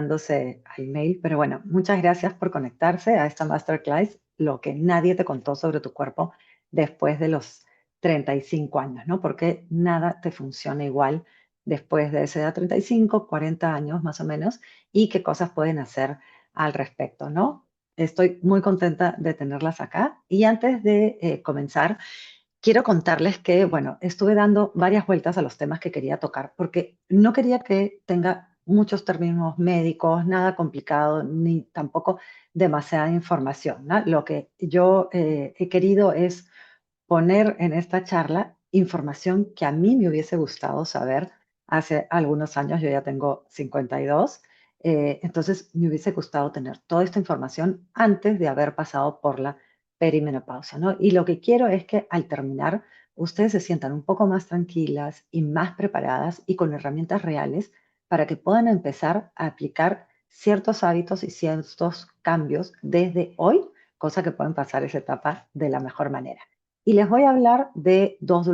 dándose al mail, pero bueno, muchas gracias por conectarse a esta masterclass, lo que nadie te contó sobre tu cuerpo después de los 35 años, ¿no? Porque nada te funciona igual después de esa edad, 35, 40 años más o menos, y qué cosas pueden hacer al respecto, ¿no? Estoy muy contenta de tenerlas acá. Y antes de comenzar, quiero contarles que, bueno, estuve dando varias vueltas a los temas que quería tocar porque no quería que tenga muchos términos médicos, nada complicado, ni tampoco demasiada información, ¿no? Lo que yo he querido es poner en esta charla información que a mí me hubiese gustado saber hace algunos años. Yo ya tengo 52, entonces me hubiese gustado tener toda esta información antes de haber pasado por la perimenopausia, ¿no? Y lo que quiero es que al terminar ustedes se sientan un poco más tranquilas y más preparadas y con herramientas reales para que puedan empezar a aplicar ciertos hábitos y ciertos cambios desde hoy, cosa que pueden pasar esa etapa de la mejor manera. Y les voy a hablar de dos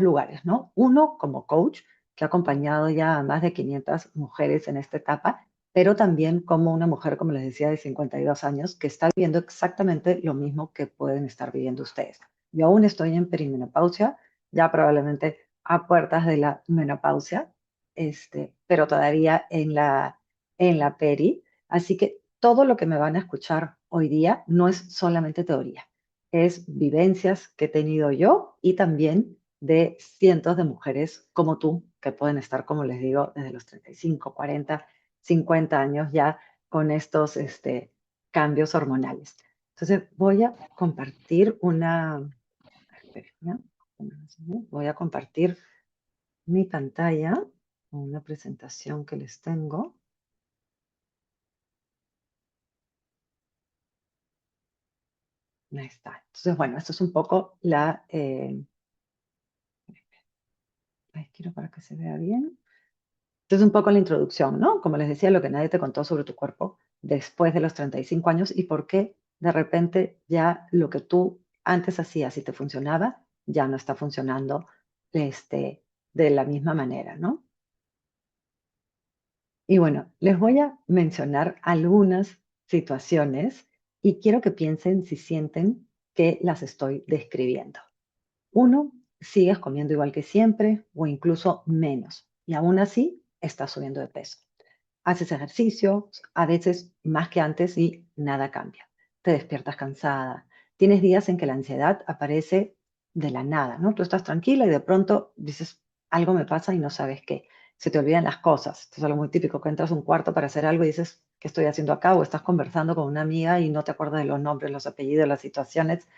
lugares, ¿no? Uno como coach, que ha acompañado ya a más de 500 mujeres en esta etapa, pero también como una mujer, como les decía, de 52 años, que está viviendo exactamente lo mismo que pueden estar viviendo ustedes. Yo aún estoy en perimenopausia, ya probablemente a puertas de la menopausia, pero todavía en la peri. Así que todo lo que me van a escuchar hoy día no es solamente teoría, es vivencias que he tenido yo y también de cientos de mujeres como tú, que pueden estar, como les digo, desde los 35, 40, 50 años ya con estos cambios hormonales. Entonces voy a compartir espérenme, voy a compartir mi pantalla, una presentación que les tengo. Ahí está. Entonces, bueno, esto es un poco quiero para que se vea bien. Esto es un poco la introducción, ¿no? Como les decía, lo que nadie te contó sobre tu cuerpo después de los 35 años y por qué de repente ya lo que tú antes hacías y te funcionaba, ya no está funcionando de la misma manera, ¿no? Y bueno, les voy a mencionar algunas situaciones y quiero que piensen si sienten que las estoy describiendo. Uno, sigues comiendo igual que siempre o incluso menos y aún así estás subiendo de peso. Haces ejercicio, a veces más que antes y nada cambia. Te despiertas cansada. Tienes días en que la ansiedad aparece de la nada, ¿no? Tú estás tranquila y de pronto dices, algo me pasa y no sabes qué. Se te olvidan las cosas. Esto es algo muy típico, que entras a un cuarto para hacer algo y dices, ¿qué estoy haciendo acá? O estás conversando con una amiga y no te acuerdas de los nombres, los apellidos, las situaciones,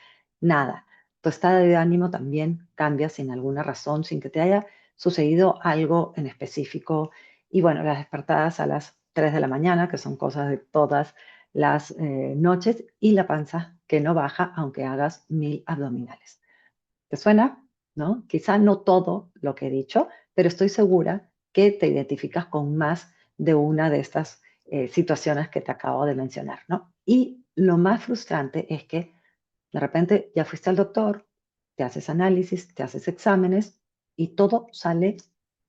nada. Tu estado de ánimo también cambia sin alguna razón, sin que te haya sucedido algo en específico. Y bueno, las despertadas a las 3 de la mañana, que son cosas de todas las noches, y la panza que no baja aunque hagas 1000 abdominales. ¿Te suena? ¿No? Quizá no todo lo que he dicho, pero estoy segura que te identificas con más de una de estas situaciones que te acabo de mencionar, ¿no? Y lo más frustrante es que de repente ya fuiste al doctor, te haces análisis, te haces exámenes y todo sale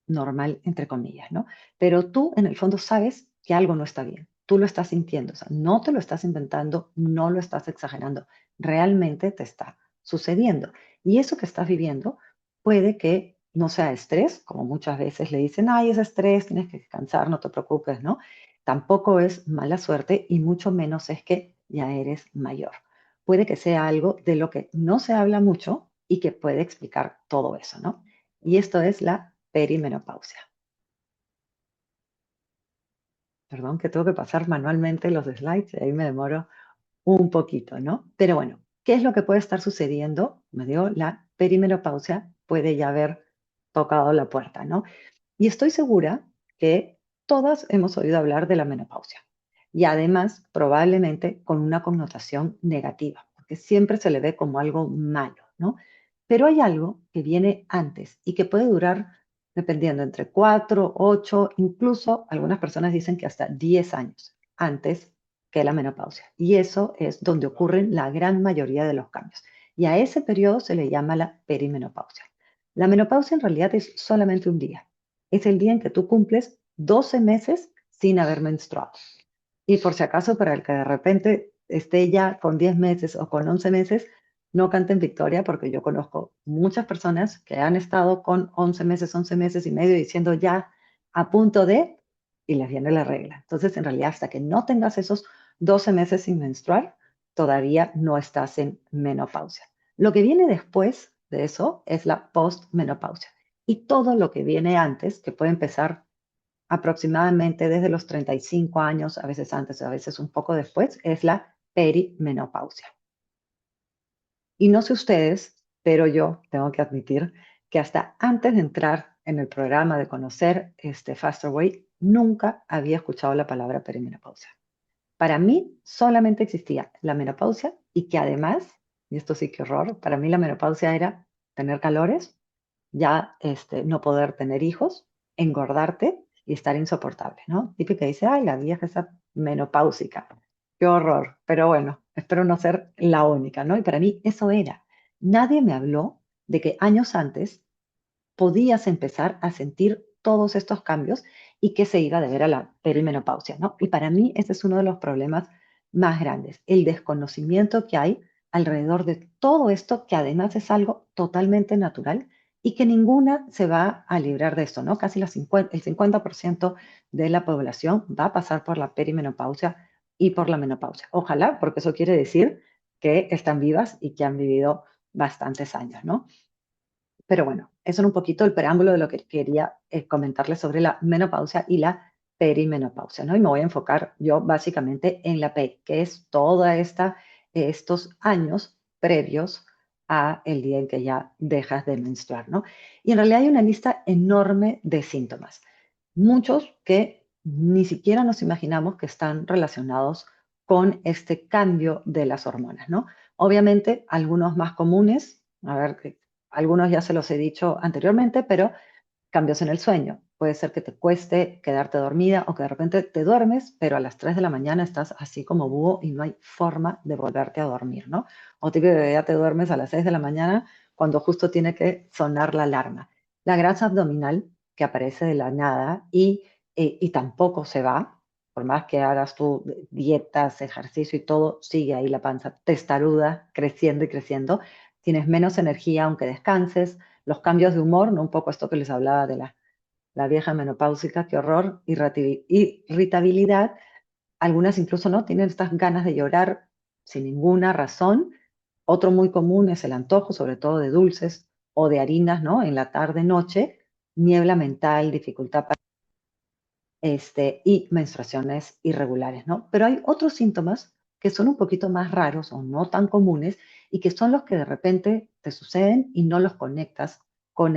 normal, entre comillas, ¿no? Pero tú en el fondo sabes que algo no está bien. Tú lo estás sintiendo, o sea, no te lo estás inventando, no lo estás exagerando, realmente te está sucediendo. Y eso que estás viviendo puede que no sea estrés, como muchas veces le dicen, ay, es estrés, tienes que descansar, no te preocupes, ¿no? Tampoco es mala suerte y mucho menos es que ya eres mayor. Puede que sea algo de lo que no se habla mucho y que puede explicar todo eso, ¿no? Y esto es la perimenopausia. Perdón, que tengo que pasar manualmente los slides y ahí me demoro un poquito, ¿no? Pero bueno, ¿qué es lo que puede estar sucediendo? Me digo, la perimenopausia puede ya haber tocado la puerta, ¿no? Y estoy segura que todas hemos oído hablar de la menopausia y además probablemente con una connotación negativa, porque siempre se le ve como algo malo, ¿no? Pero hay algo que viene antes y que puede durar, dependiendo, entre 4, 8, incluso algunas personas dicen que hasta 10 años antes que la menopausia. Y eso es donde ocurren la gran mayoría de los cambios. Y a ese periodo se le llama la perimenopausia. La menopausia en realidad es solamente un día. Es el día en que tú cumples 12 meses sin haber menstruado. Y por si acaso, para el que de repente esté ya con 10 meses o con 11 meses, no canten victoria, porque yo conozco muchas personas que han estado con 11 meses y medio diciendo ya a punto de, y les viene la regla. Entonces, en realidad, hasta que no tengas esos 12 meses sin menstruar, todavía no estás en menopausia. Lo que viene después de eso es la postmenopausia. Y todo lo que viene antes, que puede empezar aproximadamente desde los 35 años, a veces antes, a veces un poco después, es la perimenopausia. Y no sé ustedes, pero yo tengo que admitir que hasta antes de entrar en el programa de conocer este Faster Way, nunca había escuchado la palabra perimenopausia. Para mí solamente existía la menopausia y que además, y esto sí que horror, para mí la menopausia era tener calores, ya no poder tener hijos, engordarte y estar insoportable, ¿no? Típica dice, ay, la vieja esa menopáusica. Qué horror. Pero bueno, espero no ser la única, ¿no? Y para mí eso era. Nadie me habló de que años antes podías empezar a sentir todos estos cambios y que se iba a deber a la perimenopausia, ¿no? Y para mí ese es uno de los problemas más grandes, el desconocimiento que hay alrededor de todo esto, que además es algo totalmente natural y que ninguna se va a librar de esto, ¿no? Casi el 50% de la población va a pasar por la perimenopausia y por la menopausia. Ojalá, porque eso quiere decir que están vivas y que han vivido bastantes años, ¿no? Pero bueno, eso es un poquito el preámbulo de lo que quería comentarles sobre la menopausia y la perimenopausia, ¿no? Y me voy a enfocar yo básicamente en la peri, que es toda estos años previos a el día en que ya dejas de menstruar, ¿no? Y en realidad hay una lista enorme de síntomas, muchos que ni siquiera nos imaginamos que están relacionados con este cambio de las hormonas, ¿no? Obviamente, algunos más comunes, a ver, algunos ya se los he dicho anteriormente, pero cambios en el sueño. Puede ser que te cueste quedarte dormida o que de repente te duermes, pero a las 3 de la mañana estás así como búho y no hay forma de volverte a dormir, ¿no? O típico que ya te duermes a las 6 de la mañana cuando justo tiene que sonar la alarma. La grasa abdominal que aparece de la nada y tampoco se va, por más que hagas tu dietas, ejercicio y todo, sigue ahí la panza testaruda, creciendo y creciendo. Tienes menos energía aunque descanses, los cambios de humor, ¿no? Un poco esto que les hablaba de la vieja menopáusica, qué horror, irritabilidad. Algunas incluso no tienen estas ganas de llorar sin ninguna razón. Otro muy común es el antojo, sobre todo de dulces o de harinas, ¿no? En la tarde, noche, niebla mental, dificultad para y menstruaciones irregulares, ¿no? Pero hay otros síntomas que son un poquito más raros o no tan comunes y que son los que de repente te suceden y no los conectas con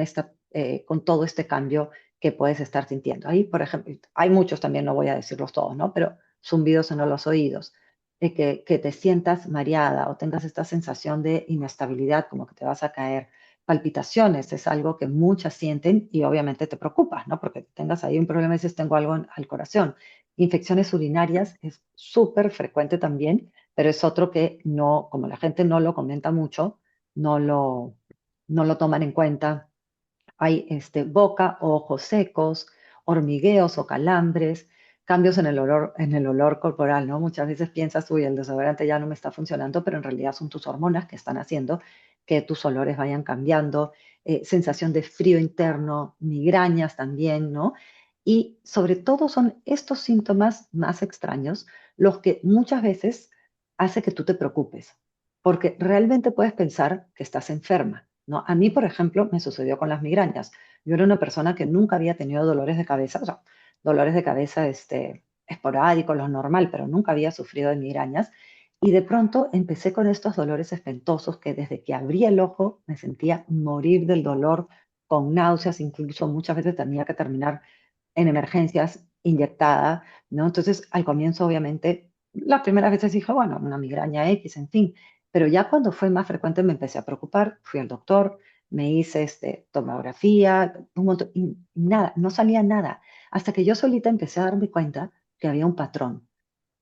todo este cambio que puedes estar sintiendo. Ahí, por ejemplo, hay muchos también, no voy a decirlos todos, ¿no? Pero zumbidos en los oídos, que te sientas mareada o tengas esta sensación de inestabilidad, como que te vas a caer. Palpitaciones es algo que muchas sienten y obviamente te preocupas, ¿no? Porque tengas ahí un problema y dices, tengo algo al corazón. Infecciones urinarias es súper frecuente también, pero es otro que no, como la gente no lo comenta mucho, no lo, no lo toman en cuenta. Hay boca o ojos secos, hormigueos o calambres, cambios en el olor corporal, ¿no? Muchas veces piensas, uy, el desodorante ya no me está funcionando, pero en realidad son tus hormonas que están haciendo que tus olores vayan cambiando, sensación de frío interno, migrañas también, ¿no? Y sobre todo son estos síntomas más extraños los que muchas veces hace que tú te preocupes, porque realmente puedes pensar que estás enferma, ¿no? A mí, por ejemplo, me sucedió con las migrañas. Yo era una persona que nunca había tenido dolores de cabeza, o sea, dolores de cabeza esporádicos, lo normal, pero nunca había sufrido de migrañas. Y de pronto empecé con estos dolores espantosos que desde que abrí el ojo me sentía morir del dolor, con náuseas, incluso muchas veces tenía que terminar en emergencias inyectada, ¿no? Entonces, al comienzo, obviamente, las primeras veces dije, bueno, una migraña X, en fin, pero ya cuando fue más frecuente me empecé a preocupar, fui al doctor, me hice tomografía, un montón, y nada, no salía nada, hasta que yo solita empecé a darme cuenta que había un patrón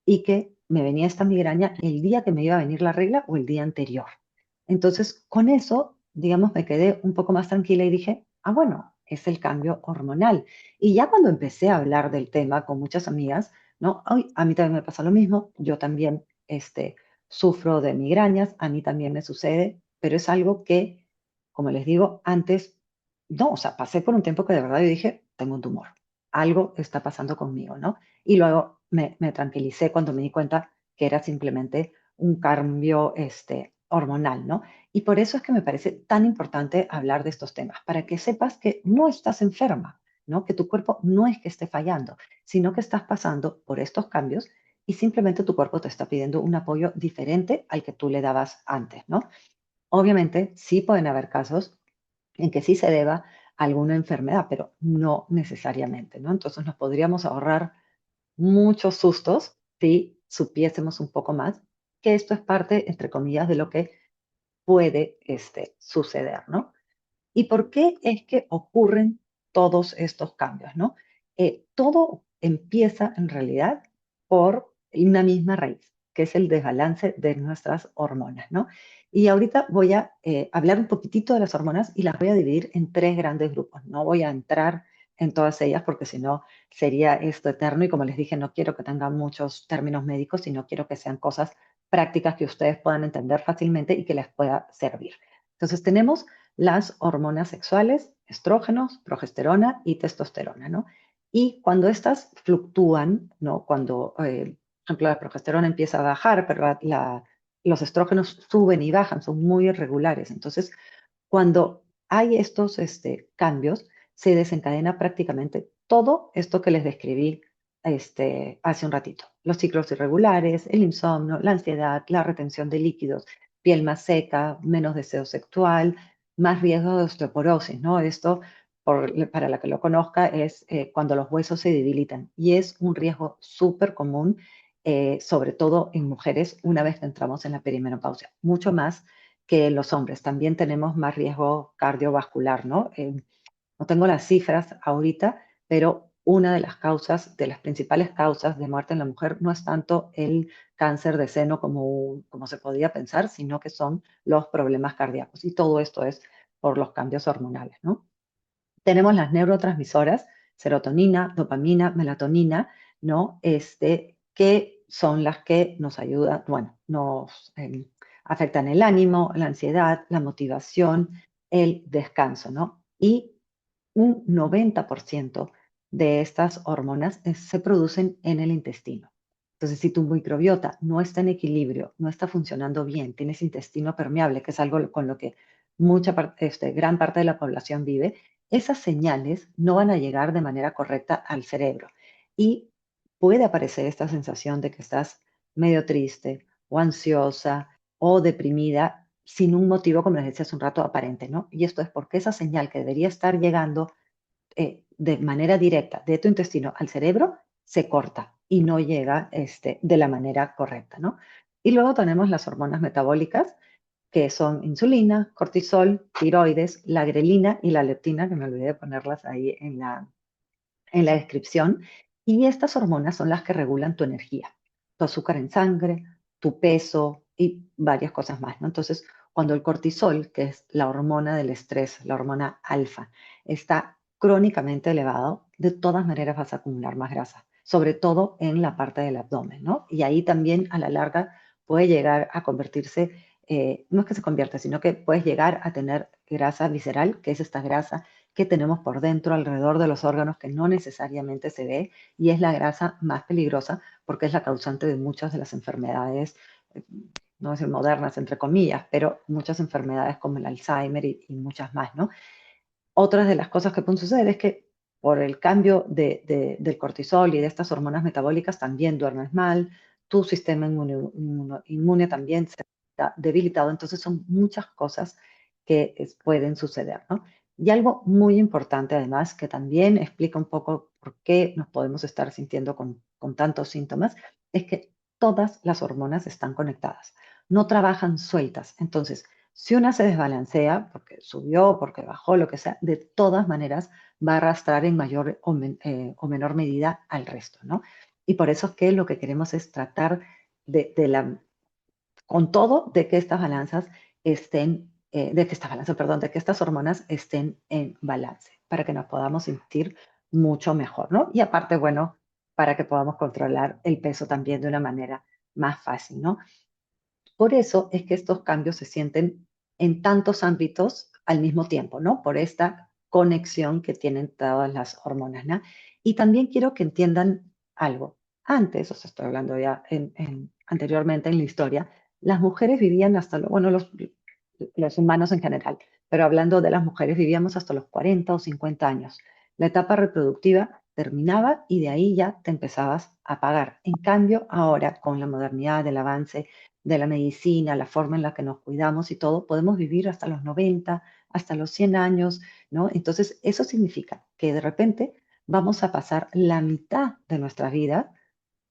y que me venía esta migraña el día que me iba a venir la regla o el día anterior. Entonces, con eso, digamos, me quedé un poco más tranquila y dije, ah, bueno, es el cambio hormonal. Y ya cuando empecé a hablar del tema con muchas amigas, ¿no? Ay, a mí también me pasa lo mismo, yo también sufro de migrañas, a mí también me sucede, pero es algo que, como les digo, antes, no, o sea, pasé por un tiempo que de verdad yo dije, tengo un tumor, algo está pasando conmigo, ¿no? Y luego me tranquilicé cuando me di cuenta que era simplemente un cambio hormonal, ¿no? Y por eso es que me parece tan importante hablar de estos temas, para que sepas que no estás enferma, ¿no? Que tu cuerpo no es que esté fallando, sino que estás pasando por estos cambios y simplemente tu cuerpo te está pidiendo un apoyo diferente al que tú le dabas antes, ¿no? Obviamente, sí pueden haber casos en que sí se deba a alguna enfermedad, pero no necesariamente, ¿no? Entonces nos podríamos ahorrar muchos sustos si supiésemos un poco más que esto es parte, entre comillas, de lo que puede suceder, ¿no? ¿Y por qué es que ocurren todos estos cambios, no? Todo empieza en realidad por una misma raíz, que es el desbalance de nuestras hormonas, ¿no? Y ahorita voy a hablar un poquitito de las hormonas y las voy a dividir en tres grandes grupos. No voy a entrar en todas ellas porque si no sería esto eterno y como les dije, no quiero que tengan muchos términos médicos, sino quiero que sean cosas prácticas que ustedes puedan entender fácilmente y que les pueda servir. Entonces tenemos las hormonas sexuales, estrógenos, progesterona y testosterona, ¿no? Y cuando estas fluctúan, ¿no? Cuando, por ejemplo, la progesterona empieza a bajar, pero los estrógenos suben y bajan, son muy irregulares. Entonces, cuando hay estos cambios, se desencadena prácticamente todo esto que les describí hace un ratito. Los ciclos irregulares, el insomnio, la ansiedad, la retención de líquidos, piel más seca, menos deseo sexual, más riesgo de osteoporosis, ¿no? Esto, para la que lo conozca, es cuando los huesos se debilitan y es un riesgo súper común, sobre todo en mujeres una vez que entramos en la perimenopausia, mucho más que los hombres. También tenemos más riesgo cardiovascular, ¿no? No tengo las cifras ahorita, pero una de las causas, de las principales causas de muerte en la mujer no es tanto el cáncer de seno como se podía pensar, sino que son los problemas cardíacos. Y todo esto es por los cambios hormonales, ¿no? Tenemos las neurotransmisoras, serotonina, dopamina, melatonina, ¿no? Que son las que nos ayudan, bueno, nos afectan el ánimo, la ansiedad, la motivación, el descanso, ¿no? Y un 90% de estas hormonas se producen en el intestino. Entonces, si tu microbiota no está en equilibrio, no está funcionando bien, tienes intestino permeable, que es algo con lo que gran parte de la población vive, esas señales no van a llegar de manera correcta al cerebro. Y puede aparecer esta sensación de que estás medio triste o ansiosa o deprimida sin un motivo, como les decía hace un rato, aparente, ¿no? Y esto es porque esa señal que debería estar llegando de manera directa de tu intestino al cerebro se corta y no llega de la manera correcta, ¿no? Y luego tenemos las hormonas metabólicas, que son insulina, cortisol, tiroides, la grelina y la leptina, que me olvidé de ponerlas ahí en la descripción. Y estas hormonas son las que regulan tu energía, tu azúcar en sangre, tu peso y varias cosas más, ¿no? Entonces, cuando el cortisol, que es la hormona del estrés, la hormona alfa, está crónicamente elevado, de todas maneras vas a acumular más grasa, sobre todo en la parte del abdomen, ¿no? Y ahí también a la larga puede llegar a convertirse, no es que se convierta, sino que puedes llegar a tener grasa visceral, que es esta grasa que tenemos por dentro, alrededor de los órganos, que no necesariamente se ve y es la grasa más peligrosa porque es la causante de muchas de las enfermedades, eh, no decir modernas, entre comillas, pero muchas enfermedades como el Alzheimer y muchas más, ¿no? Otras de las cosas que pueden suceder es que por el cambio del cortisol y de estas hormonas metabólicas también duermes mal, tu sistema inmune también se está debilitado, entonces son muchas cosas que pueden suceder, ¿no? Y algo muy importante además, que también explica un poco por qué nos podemos estar sintiendo con tantos síntomas, es que todas las hormonas están conectadas, no trabajan sueltas. Entonces, si una se desbalancea, porque subió, porque bajó, lo que sea, de todas maneras va a arrastrar en mayor o menor medida al resto, ¿no? Y por eso es que lo que queremos es tratar con todo, de que estas balanzas estén, de que estas balanzas, perdón, de que estas hormonas estén en balance. para que nos podamos sentir mucho mejor, ¿no? Y aparte, bueno, para que podamos controlar el peso también de una manera más fácil, ¿no? Por eso es que estos cambios se sienten en tantos ámbitos al mismo tiempo, ¿no? Por esta conexión que tienen todas las hormonas, ¿no? Y también quiero que entiendan algo. Antes, o sea, estoy hablando ya anteriormente en la historia, las mujeres vivían hasta, bueno, los humanos en general, pero hablando de las mujeres, vivíamos hasta los 40 o 50 años. La etapa reproductiva terminaba y de ahí ya te empezabas a pagar. En cambio, ahora, con la modernidad, el avance de la medicina, la forma en la que nos cuidamos y todo, podemos vivir hasta los 90, hasta los 100 años, ¿no? Entonces, eso significa que de repente vamos a pasar la mitad de nuestra vida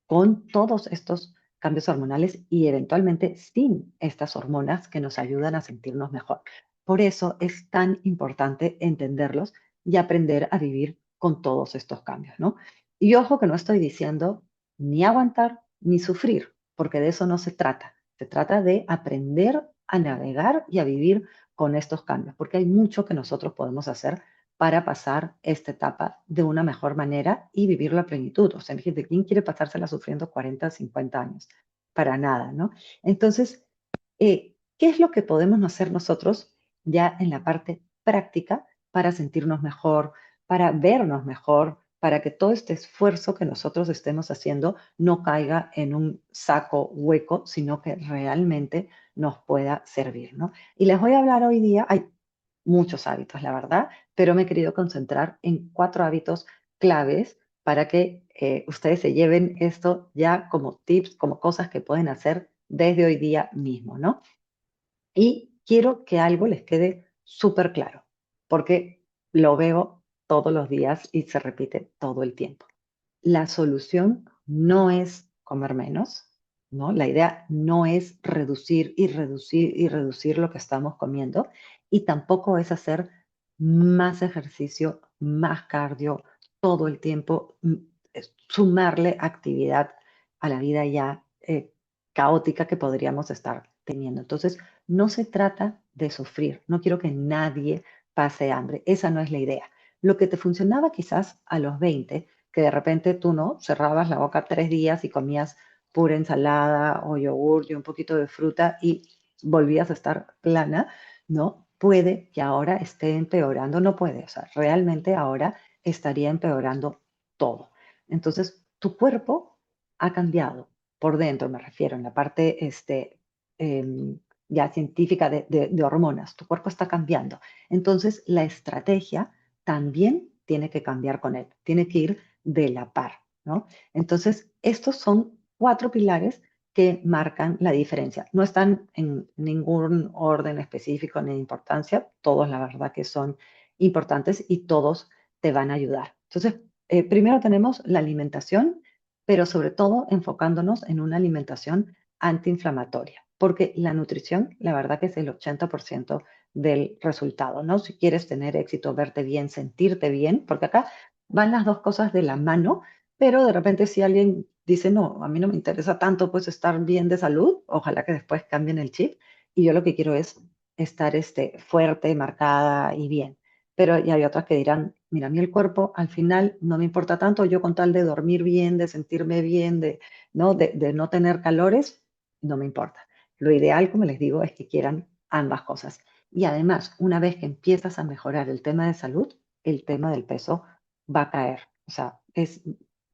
con todos estos cambios hormonales y eventualmente sin estas hormonas que nos ayudan a sentirnos mejor. Por eso es tan importante entenderlos y aprender a vivir con todos estos cambios, ¿no? Y ojo que no estoy diciendo ni aguantar ni sufrir, porque de eso no se trata. Se trata de aprender a navegar y a vivir con estos cambios, porque hay mucho que nosotros podemos hacer para pasar esta etapa de una mejor manera y vivir la plenitud. O sea, imagínate, ¿quién quiere pasársela sufriendo 40, 50 años? Para nada, ¿no? Entonces, ¿qué es lo que podemos hacer nosotros ya en la parte práctica para sentirnos mejor, para vernos mejor, para que todo este esfuerzo que nosotros estemos haciendo no caiga en un saco hueco, sino que realmente nos pueda servir, ¿no? Y les voy a hablar hoy día, hay muchos hábitos, la verdad, pero me he querido concentrar en 4 hábitos claves para que ustedes se lleven esto ya como tips, como cosas que pueden hacer desde hoy día mismo, ¿no? Y quiero que algo les quede súper claro, porque lo veo todos los días y se repite todo el tiempo. La solución no es comer menos, ¿no? La idea no es reducir y reducir y reducir lo que estamos comiendo y tampoco es hacer más ejercicio, más cardio todo el tiempo, es sumarle actividad a la vida ya caótica que podríamos estar teniendo. Entonces, no se trata de sufrir, no quiero que nadie pase hambre, esa no es la idea. Lo que te funcionaba quizás a los 20, que de repente tú no cerrabas la boca 3 días y comías pura ensalada o yogur y un poquito de fruta y volvías a estar plana, ¿no? Puede que ahora esté empeorando, no puede, o sea, realmente ahora estaría empeorando todo. Entonces, tu cuerpo ha cambiado por dentro, me refiero, en la parte em, ya científica de hormonas, tu cuerpo está cambiando. Entonces, la estrategia también tiene que cambiar con él, tiene que ir de la par, ¿no? Entonces, estos son 4 pilares que marcan la diferencia. No están en ningún orden específico ni de importancia, todos la verdad que son importantes y todos te van a ayudar. Entonces, primero tenemos la alimentación, pero sobre todo enfocándonos en una alimentación antiinflamatoria, porque la nutrición, la verdad que es el 80% del resultado, ¿no? Si quieres tener éxito, verte bien, sentirte bien, porque acá van las dos cosas de la mano, pero de repente si alguien dice, no, a mí no me interesa tanto pues estar bien de salud, ojalá que después cambien el chip y yo lo que quiero es estar fuerte, marcada y bien. Pero y hay otras que dirán, mira, a mí el cuerpo al final no me importa tanto, yo con tal de dormir bien, de sentirme bien, de no tener calores, no me importa. Lo ideal, como les digo, es que quieran ambas cosas. Y además, una vez que empiezas a mejorar el tema de salud, el tema del peso va a caer. O sea,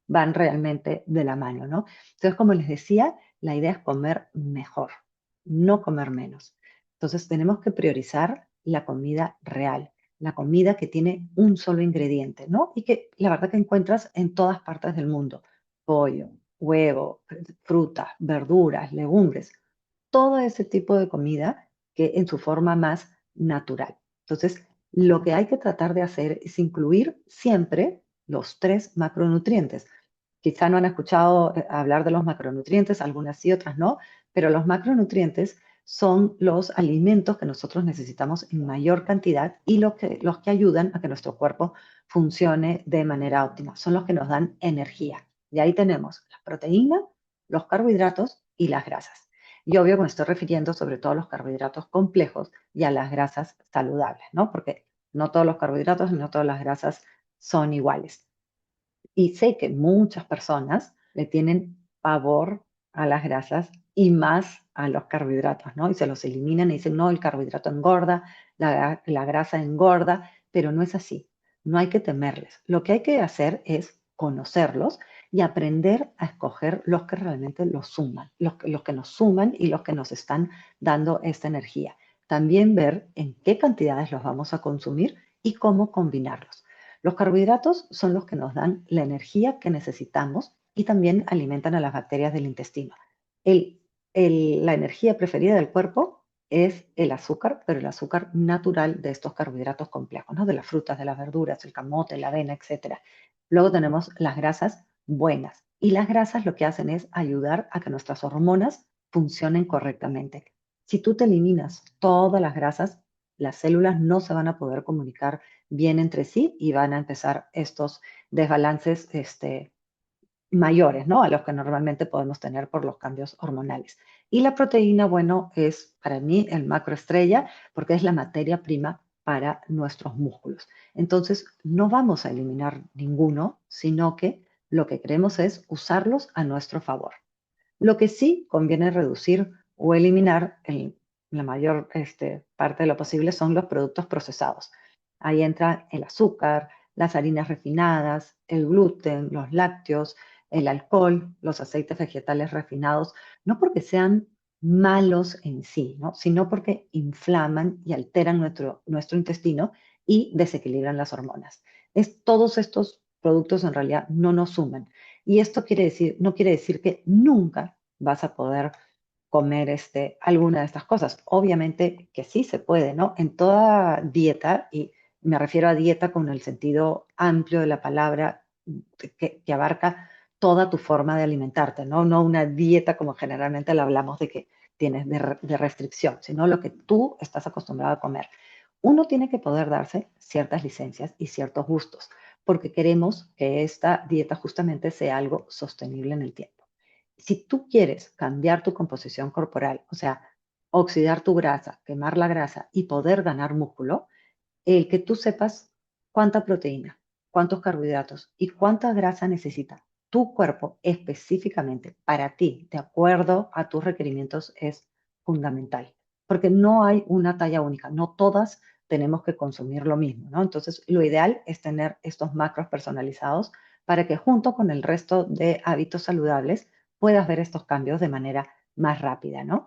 van realmente de la mano, ¿no? Entonces, como les decía, la idea es comer mejor, no comer menos. Entonces, tenemos que priorizar la comida real, la comida que tiene un solo ingrediente, ¿no? Y que la verdad que encuentras en todas partes del mundo. Pollo, huevo, fruta, verduras, legumbres, todo ese tipo de comida que en su forma más natural. Entonces, lo que hay que tratar de hacer es incluir siempre los 3 macronutrientes. Quizá no han escuchado hablar de los macronutrientes, algunas sí, otras no, pero los macronutrientes son los alimentos que nosotros necesitamos en mayor cantidad y los que ayudan a que nuestro cuerpo funcione de manera óptima. Son los que nos dan energía. Y ahí tenemos las proteínas, los carbohidratos y las grasas. Y obvio que me estoy refiriendo sobre todo a los carbohidratos complejos y a las grasas saludables, ¿no? Porque No todos los carbohidratos y no todas las grasas son iguales. Y sé que muchas personas le tienen pavor a las grasas y más a los carbohidratos, ¿no? Y se los eliminan y dicen, no, el carbohidrato engorda, la grasa engorda, pero no es así. No hay que temerles. Lo que hay que hacer es conocerlos y aprender a escoger los que realmente los suman, los que nos suman y los que nos están dando esta energía. También ver en qué cantidades los vamos a consumir y cómo combinarlos. Los carbohidratos son los que nos dan la energía que necesitamos y también alimentan a las bacterias del intestino. El- la energía preferida del cuerpo es el azúcar, pero el azúcar natural de estos carbohidratos complejos, ¿no? De las frutas, de las verduras, el camote, la avena, etcétera. Luego tenemos las grasas buenas y las grasas lo que hacen es ayudar a que nuestras hormonas funcionen correctamente. Si tú te eliminas todas las grasas, las células no se van a poder comunicar bien entre sí y van a empezar estos desbalances mayores, ¿no? A los que normalmente podemos tener por los cambios hormonales. Y la proteína, bueno, es para mí el macroestrella porque es la materia prima para nuestros músculos. Entonces, no vamos a eliminar ninguno, sino que lo que queremos es usarlos a nuestro favor. Lo que sí conviene reducir o eliminar en la mayor parte de lo posible son los productos procesados. Ahí entra el azúcar, las harinas refinadas, el gluten, los lácteos, el alcohol, los aceites vegetales refinados, no porque sean malos en sí, ¿no? Sino porque inflaman y alteran nuestro intestino y desequilibran las hormonas. Todos estos productos en realidad no nos suman. Y esto no quiere decir que nunca vas a poder comer alguna de estas cosas. Obviamente que sí se puede, ¿no? En toda dieta, y me refiero a dieta con el sentido amplio de la palabra, que abarca toda tu forma de alimentarte, ¿no? No una dieta como generalmente la hablamos de que tienes de restricción, sino lo que tú estás acostumbrado a comer. Uno tiene que poder darse ciertas licencias y ciertos gustos, porque queremos que esta dieta justamente sea algo sostenible en el tiempo. Si tú quieres cambiar tu composición corporal, o sea, oxidar tu grasa, quemar la grasa y poder ganar músculo, el que tú sepas cuánta proteína, cuántos carbohidratos y cuánta grasa necesita tu cuerpo específicamente para ti, de acuerdo a tus requerimientos, es fundamental. Porque no hay una talla única, no todas tenemos que consumir lo mismo, ¿no? Entonces, lo ideal es tener estos macros personalizados para que junto con el resto de hábitos saludables puedas ver estos cambios de manera más rápida, ¿no?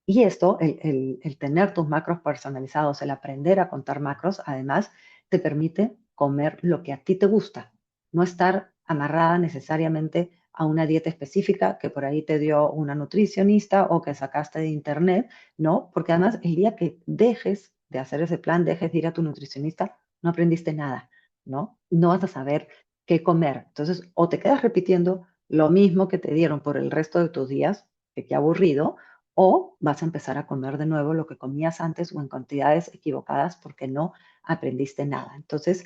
Y esto, el tener tus macros personalizados, el aprender a contar macros, además te permite comer lo que a ti te gusta, no estar amarrada necesariamente a una dieta específica que por ahí te dio una nutricionista o que sacaste de internet, ¿no? Porque además el día que dejes de hacer ese plan, dejes de ir a tu nutricionista, no aprendiste nada, ¿no? No vas a saber qué comer. Entonces, o te quedas repitiendo lo mismo que te dieron por el resto de tus días, que qué aburrido, o vas a empezar a comer de nuevo lo que comías antes o en cantidades equivocadas porque no aprendiste nada. Entonces,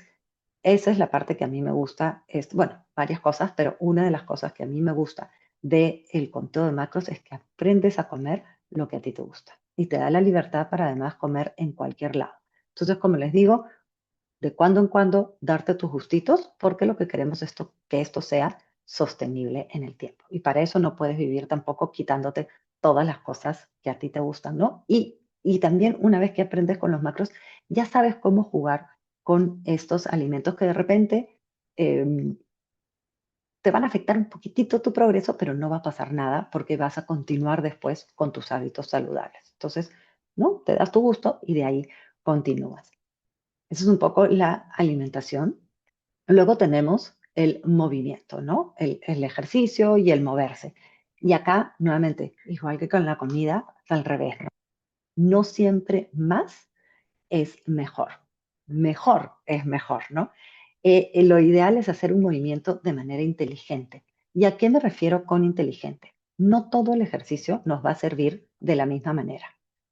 esa es la parte que a mí me gusta, bueno, varias cosas, pero una de las cosas que a mí me gusta del conteo de macros es que aprendes a comer lo que a ti te gusta y te da la libertad para además comer en cualquier lado. Entonces, como les digo, de cuando en cuando darte tus gustitos, porque lo que queremos es que esto sea sostenible en el tiempo. Y para eso no puedes vivir tampoco quitándote todas las cosas que a ti te gustan, ¿no? Y también una vez que aprendes con los macros, ya sabes cómo jugar con estos alimentos que de repente em, te van a afectar un poquitito tu progreso, pero no va a pasar nada porque vas a continuar después con tus hábitos saludables. Entonces, ¿no? Te das tu gusto y de ahí continúas. Eso es un poco la alimentación. Luego tenemos el movimiento, ¿no? El ejercicio y el moverse. Y acá, nuevamente, igual que con la comida, al revés, ¿no? No siempre más es mejor. Mejor es mejor, ¿no? Lo ideal es hacer un movimiento de manera inteligente. ¿Y a qué me refiero con inteligente? No todo el ejercicio nos va a servir de la misma manera.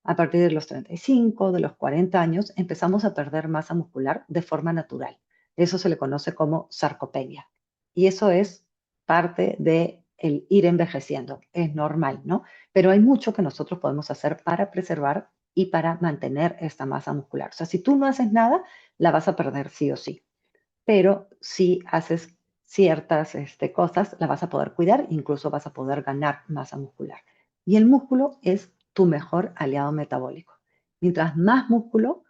A partir de los 35, de los 40 años, empezamos a perder masa muscular de forma natural. Eso se le conoce como sarcopenia. Y eso es parte de el ir envejeciendo. Es normal, ¿no? Pero hay mucho que nosotros podemos hacer para preservar y para mantener esta masa muscular. O sea, si tú no haces nada, la vas a perder sí o sí, pero si haces ciertas cosas, la vas a poder cuidar, incluso vas a poder ganar masa muscular. Y el músculo es tu mejor aliado metabólico. Mientras más músculo,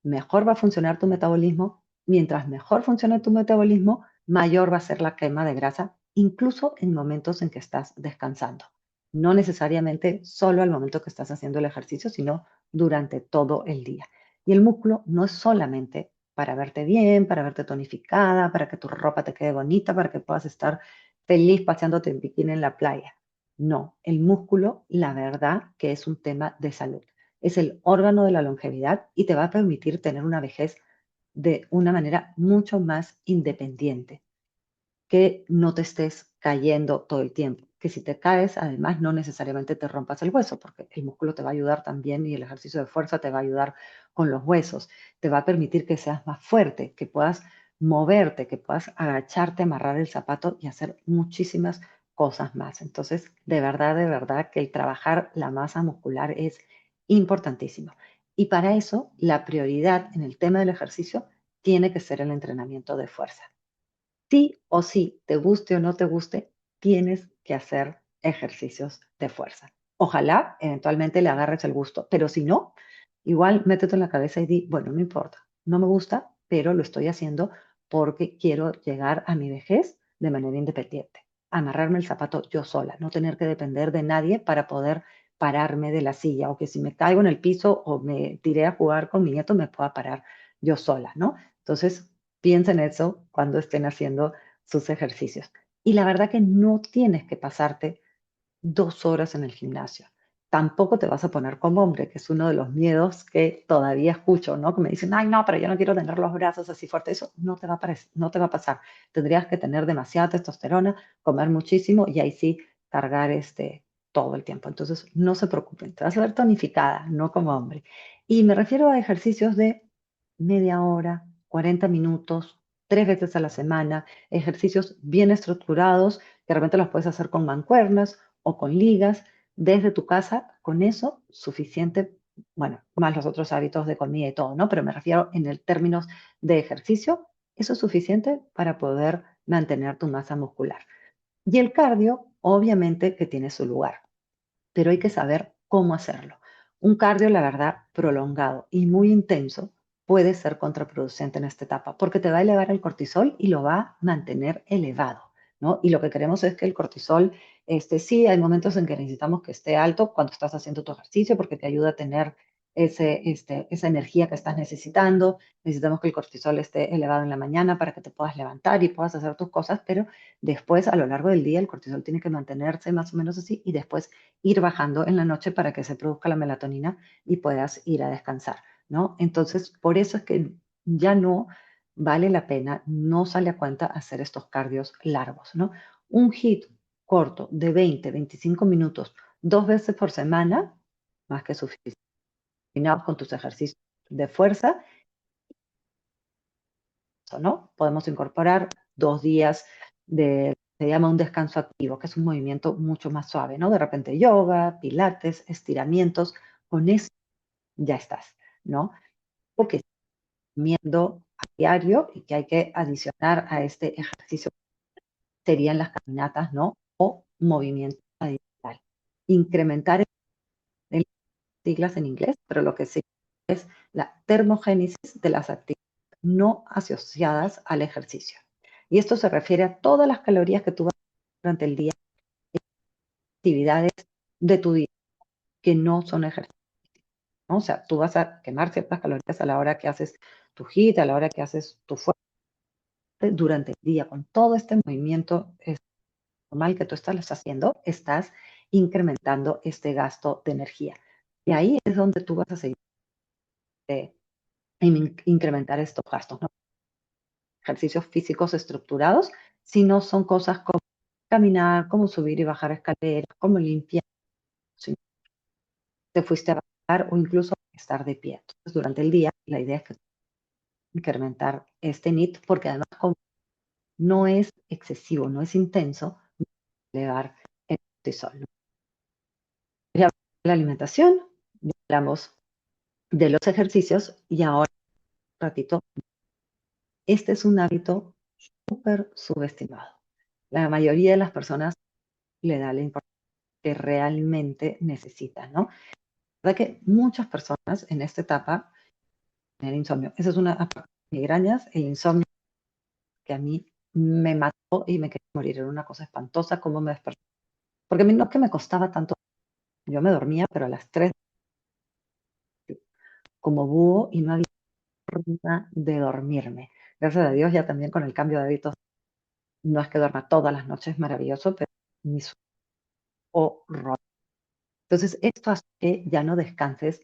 mejor va a funcionar tu metabolismo. Mientras mejor funcione tu metabolismo, mayor va a ser la quema de grasa, incluso en momentos en que estás descansando. No necesariamente solo al momento que estás haciendo el ejercicio, sino durante todo el día. Y el músculo no es solamente para verte bien, para verte tonificada, para que tu ropa te quede bonita, para que puedas estar feliz paseándote en bikini en la playa. No, el músculo, la verdad que es un tema de salud. Es el órgano de la longevidad y te va a permitir tener una vejez de una manera mucho más independiente, que no te estés cayendo todo el tiempo. Que si te caes, además, no necesariamente te rompas el hueso, porque el músculo te va a ayudar también y el ejercicio de fuerza te va a ayudar con los huesos. Te va a permitir que seas más fuerte, que puedas moverte, que puedas agacharte, amarrar el zapato y hacer muchísimas cosas más. Entonces, de verdad que el trabajar la masa muscular es importantísimo. Y para eso, la prioridad en el tema del ejercicio tiene que ser el entrenamiento de fuerza. Sí o sí, te guste o no te guste, tienes que hacer ejercicios de fuerza. Ojalá eventualmente le agarres el gusto, pero si no, igual métete en la cabeza y di, bueno, no importa, no me gusta, pero lo estoy haciendo porque quiero llegar a mi vejez de manera independiente, amarrarme el zapato yo sola, no tener que depender de nadie para poder pararme de la silla o que si me caigo en el piso o me tiré a jugar con mi nieto me pueda parar yo sola, ¿no? Entonces, piensa en eso cuando estén haciendo sus ejercicios. Y la verdad que no tienes que pasarte 2 horas en el gimnasio. Tampoco te vas a poner como hombre, que es uno de los miedos que todavía escucho, ¿no? Que me dicen, ay, no, pero yo no quiero tener los brazos así fuertes. Eso no te va a no te va a pasar. Tendrías que tener demasiada testosterona, comer muchísimo y ahí sí cargar todo el tiempo. Entonces, no se preocupen, te vas a ver tonificada, no como hombre. Y me refiero a ejercicios de media hora, 40 minutos, 3 veces a la semana, ejercicios bien estructurados, que de repente los puedes hacer con mancuernas o con ligas desde tu casa, con eso suficiente, bueno, más los otros hábitos de comida y todo, ¿no? Pero me refiero en el términos de ejercicio, eso es suficiente para poder mantener tu masa muscular. Y el cardio, obviamente que tiene su lugar, pero hay que saber cómo hacerlo. Un cardio, la verdad, prolongado y muy intenso puede ser contraproducente en esta etapa porque te va a elevar el cortisol y lo va a mantener elevado, ¿no? Y lo que queremos es que el cortisol, sí, hay momentos en que necesitamos que esté alto cuando estás haciendo tu ejercicio porque te ayuda a tener esa energía que estás necesitando. Necesitamos que el cortisol esté elevado en la mañana para que te puedas levantar y puedas hacer tus cosas, pero después, a lo largo del día, el cortisol tiene que mantenerse más o menos así y después ir bajando en la noche para que se produzca la melatonina y puedas ir a descansar, ¿no? Entonces, por eso es que ya no vale la pena, no sale a cuenta hacer estos cardios largos, ¿no? Un hit corto de 20, 25 minutos, 2 veces por semana, más que suficiente. Combinados con tus ejercicios de fuerza, ¿no? Podemos incorporar 2 días se llama un descanso activo, que es un movimiento mucho más suave, ¿no? De repente yoga, pilates, estiramientos, con eso ya estás, ¿no? Porque comiendo a diario y que hay que adicionar a este ejercicio serían las caminatas, ¿no? O movimiento adicional. Incrementar en siglas en inglés, pero lo que sí es la termogénesis de las actividades no asociadas al ejercicio. Y esto se refiere a todas las calorías que tú vas a hacer durante el día, actividades de tu día que no son ejercicio, ¿no? O sea, tú vas a quemar ciertas calorías a la hora que haces tu HIIT, a la hora que haces tu fuerza durante el día, con todo este movimiento normal que tú estás haciendo, estás incrementando este gasto de energía. Y ahí es donde tú vas a seguir incrementar estos gastos, ¿no? Ejercicios físicos estructurados, si no son cosas como caminar, como subir y bajar escaleras, como limpiar, si te fuiste a bajar o incluso estar de pie. Entonces, durante el día, la idea es que incrementar este NIT, porque además como no es excesivo, no es intenso, elevar el cortisol, ¿no? Ya hablamos de la alimentación, ya hablamos de los ejercicios y ahora, un ratito, este es un hábito súper subestimado. La mayoría de las personas le da la importancia que realmente necesitan, ¿no? La verdad que muchas personas en esta etapa tienen insomnio. Esa es una, aparte de migrañas, el insomnio que a mí me mató y me quería morir. Era una cosa espantosa cómo me despertaba. Porque a mí no es que me costaba tanto, yo me dormía, pero a las 3 como búho y no había forma de dormirme. Gracias a Dios ya también con el cambio de hábitos, no es que duerma todas las noches, maravilloso, pero mi sueño horror. Entonces, esto hace que ya no descanses.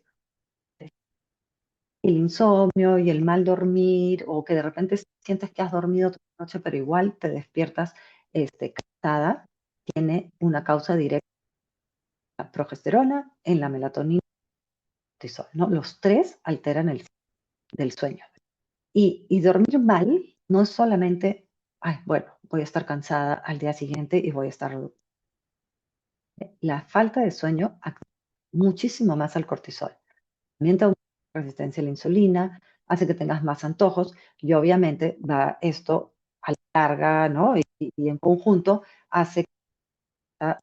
El insomnio y el mal dormir, o que de repente sientes que has dormido toda la noche, pero igual te despiertas cansada, tiene una causa directa en la progesterona, en la melatonina y cortisol, ¿no? Los tres alteran el del sueño. Y dormir mal no es solamente, ay, bueno, voy a estar cansada al día siguiente y voy a estar. La falta de sueño activa muchísimo más al cortisol. También te aumenta la resistencia a la insulina, hace que tengas más antojos y obviamente va esto a la larga, ¿no? Y en conjunto hace que sea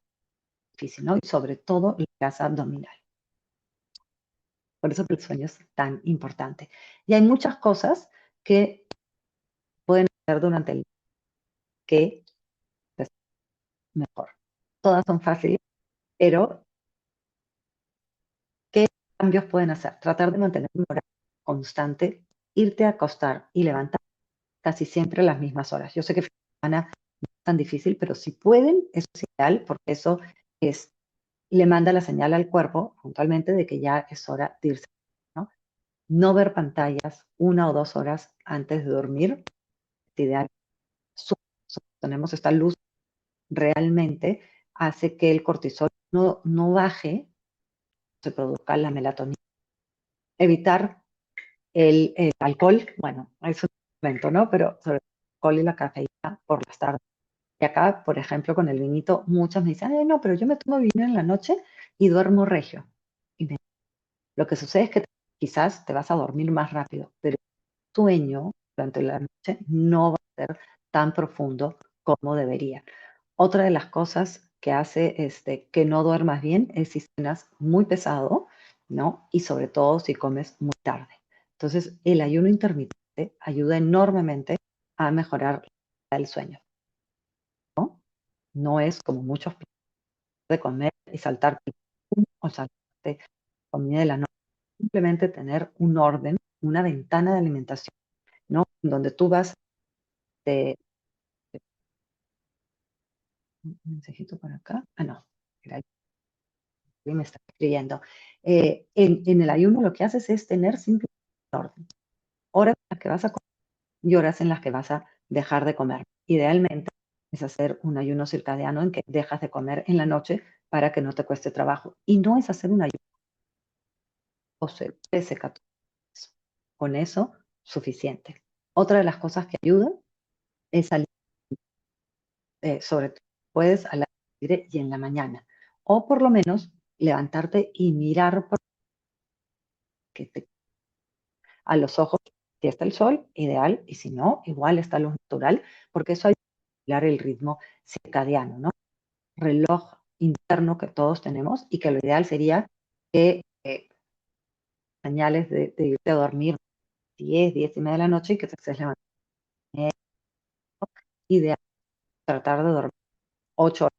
difícil, ¿no? Y sobre todo la grasa abdominal. Por eso que el sueño es tan importante. Y hay muchas cosas que pueden hacer durante el día que es mejor. Todas son fáciles, pero ¿qué cambios pueden hacer? Tratar de mantener un horario constante, irte a acostar y levantar casi siempre a las mismas horas. Yo sé que fin de semana no es tan difícil, pero si pueden, eso es ideal porque eso es, le manda la señal al cuerpo puntualmente de que ya es hora de irse, ¿no? No ver pantallas 1 o 2 horas antes de dormir es ideal. Tenemos esta luz realmente hace que el cortisol no baje, se produzca la melatonina. Evitar el alcohol, bueno, es un momento, ¿no? Pero sobre todo el alcohol y la cafeína por las tardes. Y acá, por ejemplo, con el vinito, muchas me dicen, ay, no, pero yo me tomo vino en la noche y duermo regio. Y lo que sucede es que quizás te vas a dormir más rápido, pero el sueño durante la noche no va a ser tan profundo como debería. Otra de las cosas que hace que no duermas bien es si cenas muy pesado, ¿no? Y sobre todo si comes muy tarde. Entonces, el ayuno intermitente ayuda enormemente a mejorar el sueño, ¿no? No es como muchos piensan de comer y saltarte o saltarte comida de la noche. Simplemente tener un orden, una ventana de alimentación, ¿no? Donde tú vas, te, un mensajito por acá. Ah, no, era me está escribiendo. En el ayuno lo que haces es tener simple orden. Horas en las que vas a comer y horas en las que vas a dejar de comer. Idealmente es hacer un ayuno circadiano en que dejas de comer en la noche para que no te cueste trabajo. Y no es hacer un ayuno 12, 13, 14. Con eso, suficiente. Otra de las cosas que ayuda es salir, sobre todo, puedes al aire libre y en la mañana. O por lo menos levantarte y mirar por que te a los ojos, si está el sol, ideal, y si no, igual está luz natural, porque eso ayuda a regular el ritmo circadiano, ¿no? Reloj interno que todos tenemos y que lo ideal sería que señales de irte a dormir 10, 10 y media de la noche y que te estés levantando. Ideal tratar de dormir 8 horas,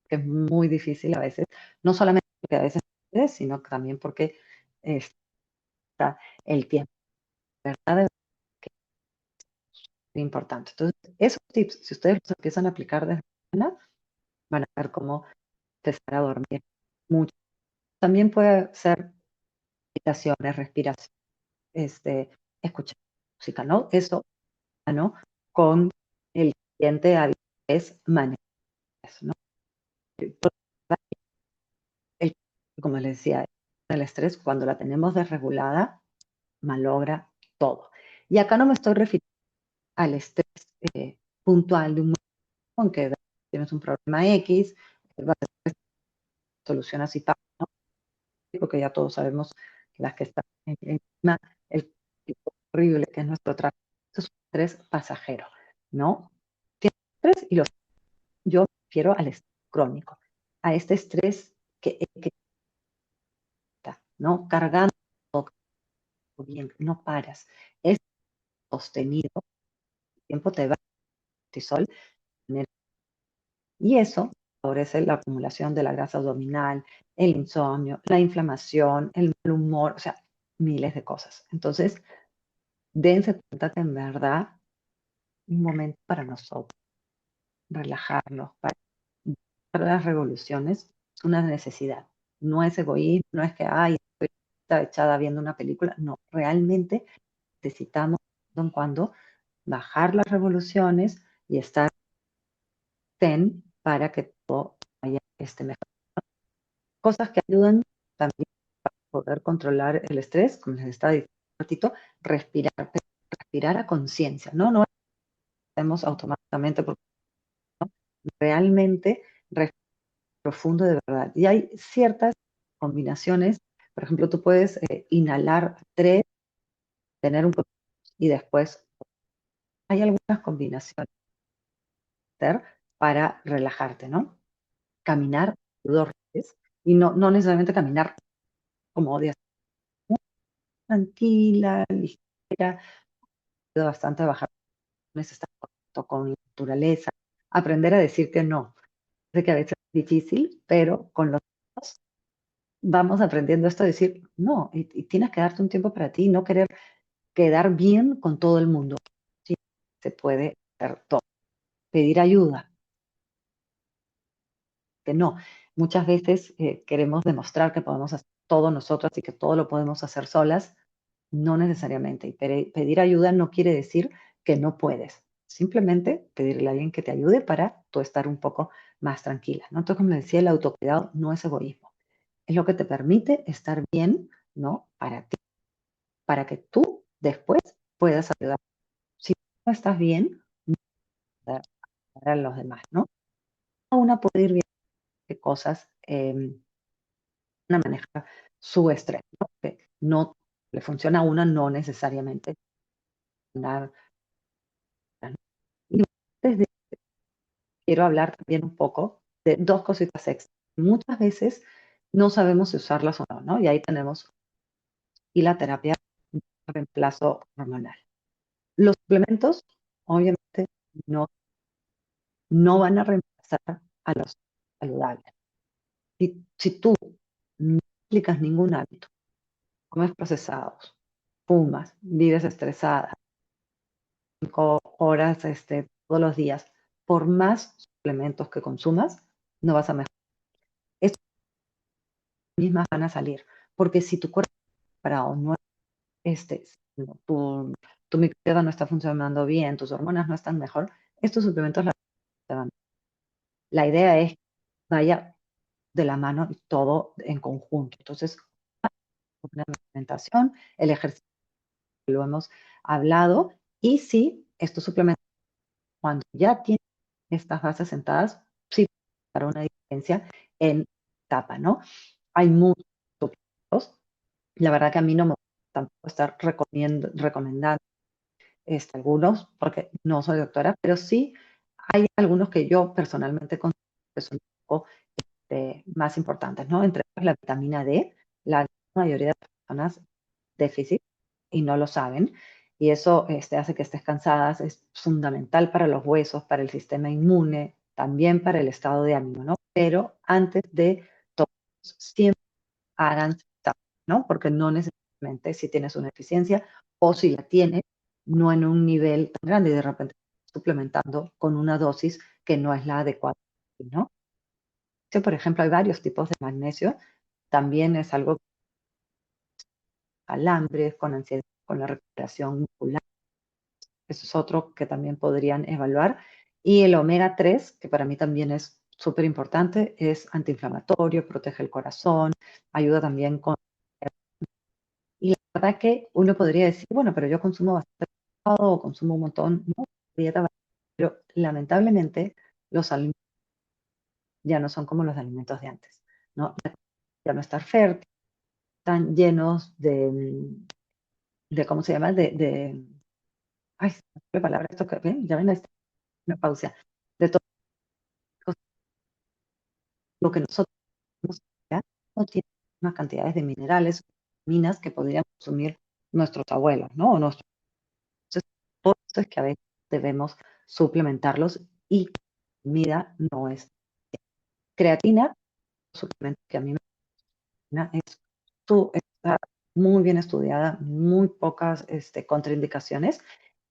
que es muy difícil a veces, no solamente porque a veces no puedes, sino también porque está el tiempo, ¿verdad? Es importante. Entonces, esos tips, si ustedes los empiezan a aplicar desde mañana, van a ver cómo empezar a dormir mucho. También puede ser meditaciones, respiración, escuchar música, ¿no? Eso, ¿no? Con el siguiente hábito es manejar eso, ¿no? El- como les decía, el estrés, cuando la tenemos desregulada, malogra todo. Y acá no me estoy refiriendo al estrés puntual de un momento en que tienes un problema X, vas a solucionar así, ¿no? Porque ya todos sabemos las que están encima el tipo horrible que es nuestro trabajo. Esto es un estrés pasajero, ¿no? Tienes estrés y yo me refiero al estrés crónico, a este estrés que está, ¿no? Cargando todo bien, no paras. Es sostenido, el tiempo te va a cortisol, y eso favorece la acumulación de la grasa abdominal, el insomnio, la inflamación, el mal humor, o sea, miles de cosas. Entonces, dense cuenta que en verdad un momento para nosotros, relajarnos, para las revoluciones, es una necesidad. No es egoísmo, no es que, ay, estoy echada viendo una película. No, realmente necesitamos de vez en cuando bajar las revoluciones y estar zen para que todo vaya mejor. Cosas que ayudan también a poder controlar el estrés, como les estaba diciendo un ratito, respirar, pero respirar a conciencia, ¿no? No lo hacemos automáticamente porque realmente respirar profundo de verdad. Y hay ciertas combinaciones, por ejemplo, tú puedes inhalar 3, tener un poco y después hay algunas combinaciones para relajarte, ¿no? Caminar 2 veces y no necesariamente caminar como odias, tranquila, ligera, ayuda bastante a bajar estar en contacto con la naturaleza, aprender a decir que no. Sé que a veces es difícil, pero con los años vamos aprendiendo esto a decir no, y tienes que darte un tiempo para ti, no querer quedar bien con todo el mundo. Sí, se puede hacer todo. Pedir ayuda, que no. Muchas veces queremos demostrar que podemos hacer todo nosotras y que todo lo podemos hacer solas. No necesariamente. Y pedir ayuda no quiere decir que no puedes. Simplemente pedirle a alguien que te ayude para tú estar un poco más tranquila, ¿no? Entonces, como le decía, el autocuidado no es egoísmo. Es lo que te permite estar bien, ¿no? Para ti, para que tú después puedas ayudar. Si no estás bien, no puedes ayudar a los demás, ¿no? Una puede ir bien qué cosas a manejar su estrés, ¿no? Que no le funciona a una, no necesariamente nada. Y antes de quiero hablar también un poco de 2 cositas extra. Muchas veces no sabemos si usarlas o no, ¿no? Y ahí tenemos y la terapia de reemplazo hormonal. Los suplementos, obviamente, no no van a reemplazar a los saludables. Si tú no aplicas ningún hábito, comes procesados, fumas, vives estresada, 5 horas, todos los días, por más suplementos que consumas, no vas a mejorar. Estas mismas van a salir, porque si tu cuerpo preparado no no, tu microbiota no está funcionando bien, tus hormonas no están mejor, estos suplementos te van. La idea es que vaya de la mano y todo en conjunto. Entonces, la alimentación, el ejercicio, lo hemos hablado, y sí, estos suplementos, cuando ya tienen estas bases sentadas, sí para una diferencia en etapa, ¿no? Hay muchos suplementos. La verdad que a mí no me gusta tampoco estar recomendando algunos, porque no soy doctora, pero sí hay algunos que yo personalmente considero que son un poco más importantes, ¿no? Entre ellos la vitamina D, la mayoría de las personas déficit y no lo saben, y eso hace que estés cansadas, es fundamental para los huesos, para el sistema inmune, también para el estado de ánimo, ¿no? Pero antes de todo, siempre hagan, ¿no? Porque no necesariamente si tienes una deficiencia o si la tienes, no en un nivel tan grande y de repente suplementando con una dosis que no es la adecuada, ¿no? Por ejemplo, hay varios tipos de magnesio, también es algo calambres, con ansiedad, con la recuperación muscular, eso es otro que también podrían evaluar. Y el omega 3 que para mí también es súper importante, es antiinflamatorio, protege el corazón, ayuda también con. Y la verdad que uno podría decir, bueno, pero yo consumo bastante pescado o consumo un montón, ¿no? Dieta, pero lamentablemente los alimentos ya no son como los alimentos de antes, ¿no? Ya no estar fértil, tan llenos de ¿cómo se llama? Ay, se me fue la palabra, esto que ven, ya ven, ahí está, una pausa, de todo lo que nosotros tenemos acá, no tiene unas cantidades de minerales, minas que podrían consumir nuestros abuelos, ¿no? O nuestros, entonces, por eso es que a veces debemos suplementarlos y comida no es. Creatina, suplemento que a mí me fascina, está muy bien estudiada, muy pocas contraindicaciones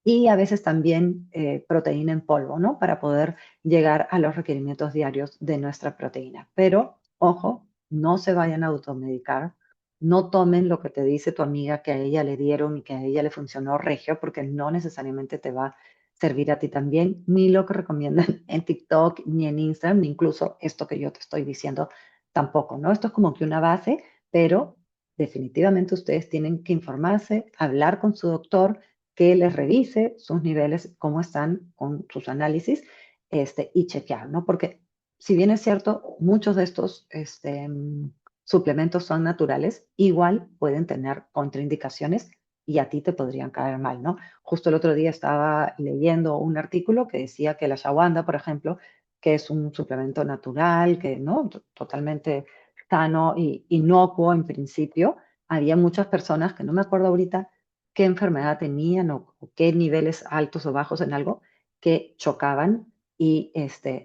y a veces también proteína en polvo, ¿no? Para poder llegar a los requerimientos diarios de nuestra proteína. Pero, ojo, no se vayan a automedicar, no tomen lo que te dice tu amiga que a ella le dieron y que a ella le funcionó regio, porque no necesariamente te va a servir a ti también, ni lo que recomiendan en TikTok, ni en Instagram, ni incluso esto que yo te estoy diciendo tampoco, ¿no? Esto es como que una base, pero definitivamente ustedes tienen que informarse, hablar con su doctor, que les revise sus niveles, cómo están con sus análisis, y chequear, ¿no? Porque si bien es cierto, muchos de estos suplementos son naturales, igual pueden tener contraindicaciones y a ti te podrían caer mal, ¿no? Justo el otro día estaba leyendo un artículo que decía que la ashwagandha, por ejemplo, que es un suplemento natural, que no totalmente sano y inocuo en principio, había muchas personas que no me acuerdo ahorita qué enfermedad tenían o qué niveles altos o bajos en algo que chocaban y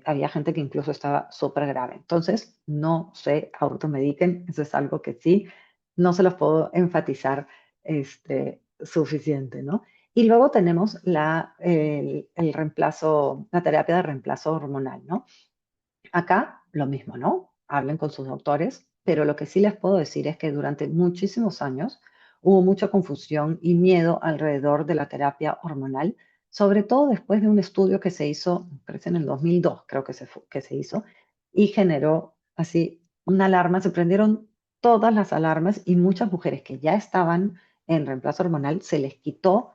había gente que incluso estaba súper grave. Entonces, no se automediquen, eso es algo que sí, no se los puedo enfatizar suficiente, ¿no? Y luego tenemos el reemplazo, la terapia de reemplazo hormonal, ¿no? Acá lo mismo, ¿no? Hablen con sus doctores, pero lo que sí les puedo decir es que durante muchísimos años hubo mucha confusión y miedo alrededor de la terapia hormonal, sobre todo después de un estudio que se hizo, me parece en el 2002, creo que se hizo, y generó así una alarma, se prendieron todas las alarmas y muchas mujeres que ya estaban en reemplazo hormonal se les quitó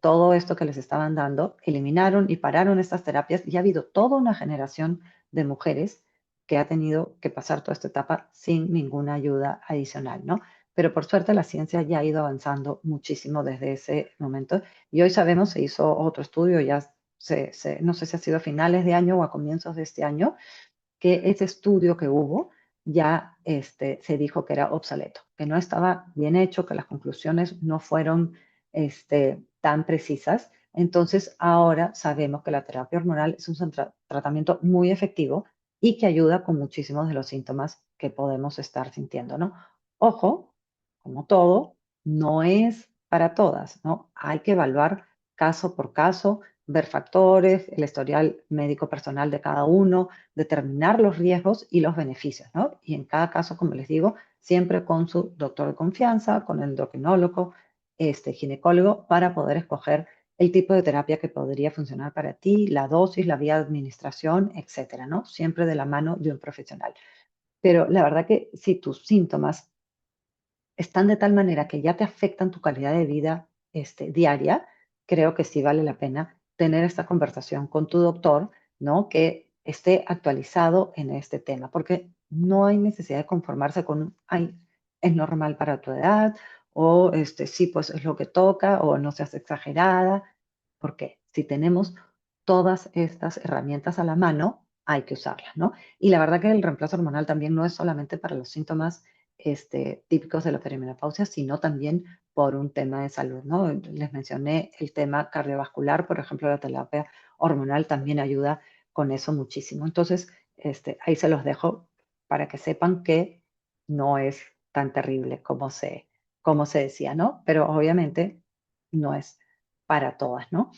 todo esto que les estaban dando, eliminaron y pararon estas terapias y ha habido toda una generación de mujeres que ha tenido que pasar toda esta etapa sin ninguna ayuda adicional, ¿no? Pero por suerte la ciencia ya ha ido avanzando muchísimo desde ese momento y hoy sabemos, se hizo otro estudio, ya no sé si ha sido a finales de año o a comienzos de este año, que ese estudio que hubo ya se dijo que era obsoleto, que no estaba bien hecho, que las conclusiones no fueron tan precisas. Entonces, ahora sabemos que la terapia hormonal es un tratamiento muy efectivo y que ayuda con muchísimos de los síntomas que podemos estar sintiendo, ¿no? Ojo, como todo, no es para todas, ¿no? Hay que evaluar caso por caso, ver factores, el historial médico personal de cada uno, determinar los riesgos y los beneficios, ¿no? Y en cada caso, como les digo, siempre con su doctor de confianza, con el endocrinólogo, ginecólogo, para poder escoger el tipo de terapia que podría funcionar para ti, la dosis, la vía de administración, etcétera, ¿no? Siempre de la mano de un profesional. Pero la verdad que si tus síntomas están de tal manera que ya te afectan tu calidad de vida diaria, creo que sí vale la pena tener esta conversación con tu doctor, ¿no? Que esté actualizado en este tema, porque no hay necesidad de conformarse con, ay, es normal para tu edad, o sí, pues es lo que toca, o no seas exagerada, porque si tenemos todas estas herramientas a la mano, hay que usarlas, ¿no? Y la verdad que el reemplazo hormonal también no es solamente para los síntomas típicos de la perimenopausia, sino también por un tema de salud, ¿no? Les mencioné el tema cardiovascular, por ejemplo, la terapia hormonal también ayuda con eso muchísimo. Entonces, ahí se los dejo para que sepan que no es tan terrible como se decía, ¿no? Pero obviamente no es para todas, ¿no?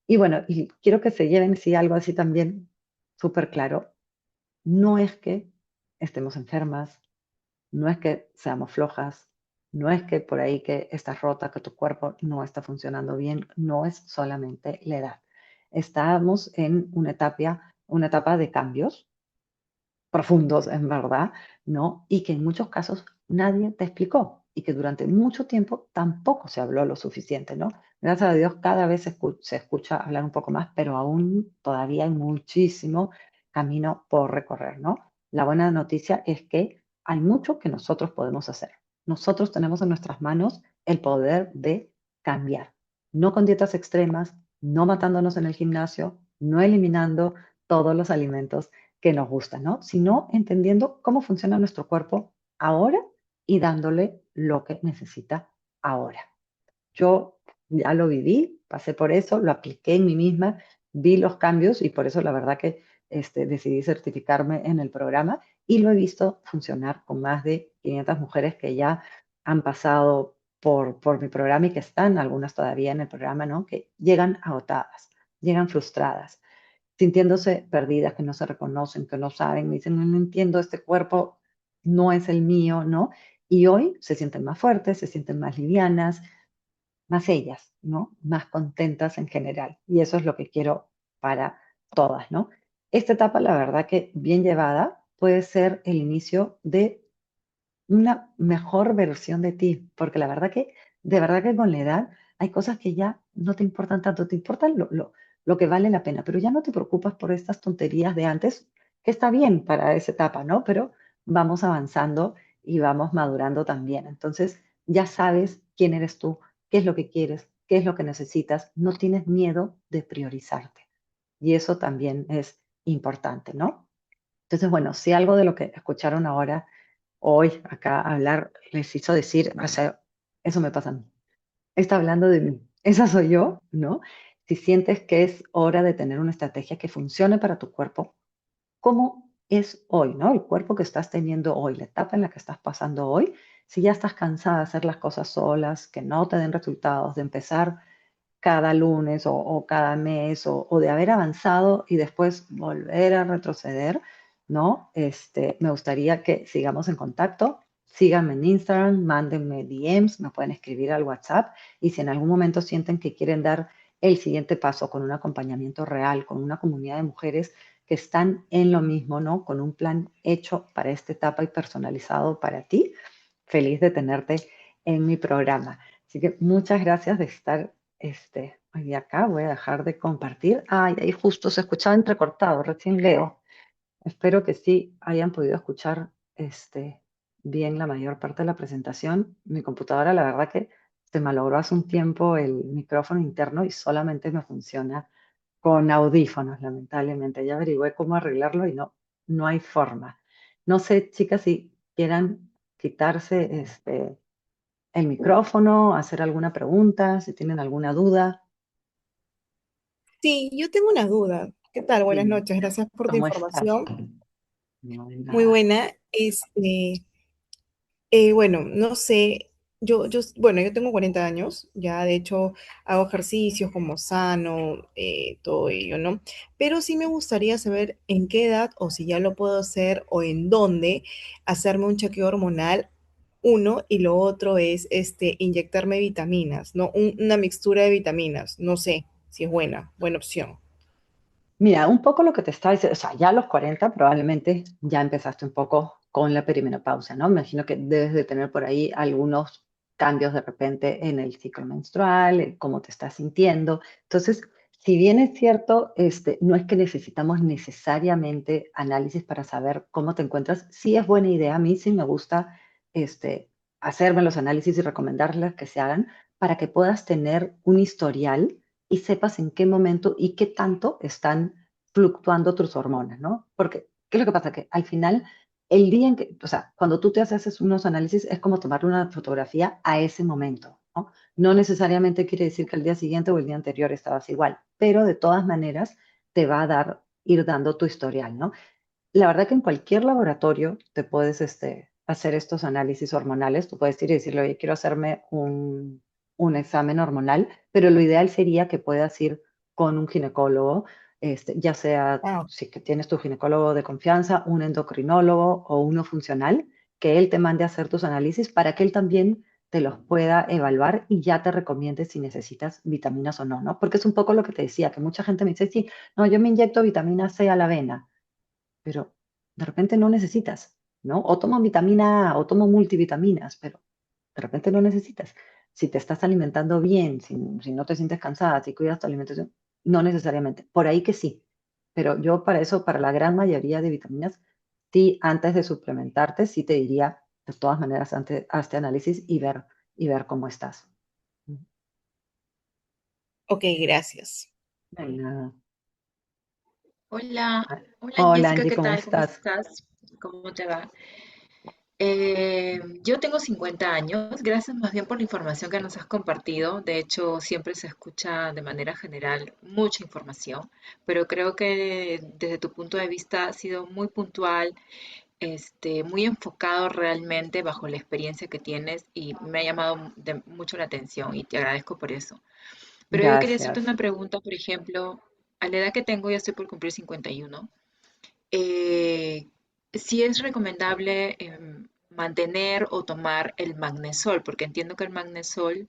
Y bueno, y quiero que se lleven, sí, algo así también súper claro, no es que estemos enfermas, no es que seamos flojas, no es que por ahí que estás rota, que tu cuerpo no está funcionando bien, no es solamente la edad. Estamos en una etapa de cambios profundos, en verdad, ¿no? Y que en muchos casos nadie te explicó y que durante mucho tiempo tampoco se habló lo suficiente, ¿no? Gracias a Dios cada vez se escucha hablar un poco más, pero aún todavía hay muchísimo camino por recorrer, ¿no? La buena noticia es que hay mucho que nosotros podemos hacer. nosotros tenemos en nuestras manos el poder de cambiar. No con dietas extremas, no matándonos en el gimnasio, no eliminando todos los alimentos que nos gustan, ¿no? Sino entendiendo cómo funciona nuestro cuerpo ahora y dándole lo que necesita ahora. Yo ya lo viví, pasé por eso, lo apliqué en mí misma, vi los cambios y por eso la verdad que decidí certificarme en el programa y lo he visto funcionar con más de 500 mujeres que ya han pasado por mi programa y que están, algunas todavía en el programa, ¿no? Que llegan agotadas, llegan frustradas, sintiéndose perdidas, que no se reconocen, que no saben, me dicen, no, no entiendo, este cuerpo no es el mío, ¿no? Y hoy se sienten más fuertes, se sienten más livianas, más ellas, ¿no? Más contentas en general. Y eso es lo que quiero para todas, ¿no? Esta etapa, la verdad que bien llevada, puede ser el inicio de una mejor versión de ti, porque la verdad que, de verdad que con la edad hay cosas que ya no te importan tanto, te importan lo que vale la pena, pero ya no te preocupas por estas tonterías de antes, que está bien para esa etapa, ¿no? Pero vamos avanzando y vamos madurando también. Entonces, ya sabes quién eres tú, qué es lo que quieres, qué es lo que necesitas, no tienes miedo de priorizarte. Y eso también es importante, ¿no? Entonces, bueno, si algo de lo que escucharon ahora, hoy, acá hablar, les hizo decir, o sea, eso me pasa a mí. Está hablando de mí. Esa soy yo, ¿no? Si sientes que es hora de tener una estrategia que funcione para tu cuerpo, ¿cómo es hoy, ¿no? El cuerpo que estás teniendo hoy, la etapa en la que estás pasando hoy, si ya estás cansada de hacer las cosas solas, que no te den resultados, de empezar cada lunes o cada mes o de haber avanzado y después volver a retroceder, ¿no? Me gustaría que sigamos en contacto. Síganme en Instagram, mándenme DMs, me pueden escribir al WhatsApp y si en algún momento sienten que quieren dar el siguiente paso con un acompañamiento real, con una comunidad de mujeres que están en lo mismo, ¿no? Con un plan hecho para esta etapa y personalizado para ti, feliz de tenerte en mi programa. Así que muchas gracias de estar hoy día acá. Voy a dejar de compartir. Ay, ahí justo se escuchaba entrecortado, recién leo. Espero que sí hayan podido escuchar bien la mayor parte de la presentación. Mi computadora, la verdad que se malogró hace un tiempo el micrófono interno y solamente me funciona con audífonos, lamentablemente. Ya averigüé cómo arreglarlo y no, no hay forma. No sé, chicas, si quieran quitarse el micrófono, hacer alguna pregunta, si tienen alguna duda. Sí, yo tengo una duda. ¿Qué tal? Buenas Dime, noches, gracias por tu ¿cómo estás? información. No hay Muy nada. buena. Bueno, no sé, bueno, yo tengo 40 años, ya de hecho hago ejercicios como sano, todo ello, ¿no? Pero sí me gustaría saber en qué edad o si ya lo puedo hacer o en dónde hacerme un chequeo hormonal, uno, y lo otro es inyectarme vitaminas, ¿no? Una mixtura de vitaminas, no sé si es buena opción. Mira, un poco lo que te estaba diciendo, o sea, ya a los 40 probablemente ya empezaste un poco con la perimenopausia, ¿no? Me imagino que debes de tener por ahí algunos cambios de repente en el ciclo menstrual, cómo te estás sintiendo. Entonces, si bien es cierto, no es que necesitamos necesariamente análisis para saber cómo te encuentras, sí es buena idea. A mí sí me gusta este, hacerme los análisis y recomendarles que se hagan para que puedas tener un historial y sepas en qué momento y qué tanto están fluctuando tus hormonas, ¿no? Porque, ¿qué es lo que pasa? Que al final, el día en que, o sea, cuando tú te haces unos análisis, es como tomar una fotografía a ese momento, ¿no? No necesariamente quiere decir que el día siguiente o el día anterior estabas igual, pero de todas maneras te va a dar, ir dando tu historial, ¿no? La verdad que en cualquier laboratorio te puedes hacer estos análisis hormonales. Tú puedes ir y decirle, oye, quiero hacerme un examen hormonal, pero lo ideal sería que puedas ir con un ginecólogo, ya sea Ah, si que tienes tu ginecólogo de confianza, un endocrinólogo o uno funcional, que él te mande a hacer tus análisis para que él también te los pueda evaluar y ya te recomiende si necesitas vitaminas o no, ¿no? Porque es un poco lo que te decía, que mucha gente me dice, sí, no, yo me inyecto vitamina C a la avena, pero de repente no necesitas, ¿no? O tomo vitamina A o tomo multivitaminas, pero de repente no necesitas. Si te estás alimentando bien, si no te sientes cansada, si cuidas tu alimentación, no necesariamente. Por ahí que sí, pero yo para eso, para la gran mayoría de vitaminas, sí, antes de suplementarte, sí te diría, De todas maneras, antes, hazte análisis y ver cómo estás. Ok, gracias. No hay nada. Hola, Ah, hola hola Jessica, Angie, ¿qué ¿cómo tal? ¿Cómo estás? estás? ¿Cómo te va? Yo tengo 50 años, gracias más bien por la información que nos has compartido. De hecho, siempre se escucha de manera general mucha información, pero creo que desde tu punto de vista ha sido muy puntual, muy enfocado realmente bajo la experiencia que tienes y me ha llamado mucho la atención y te agradezco por eso. Pero yo quería hacerte Gracias. una pregunta, por ejemplo, a la edad que tengo, ya estoy por cumplir 51. eh, si es recomendable mantener o tomar el magnesol, porque entiendo que el magnesol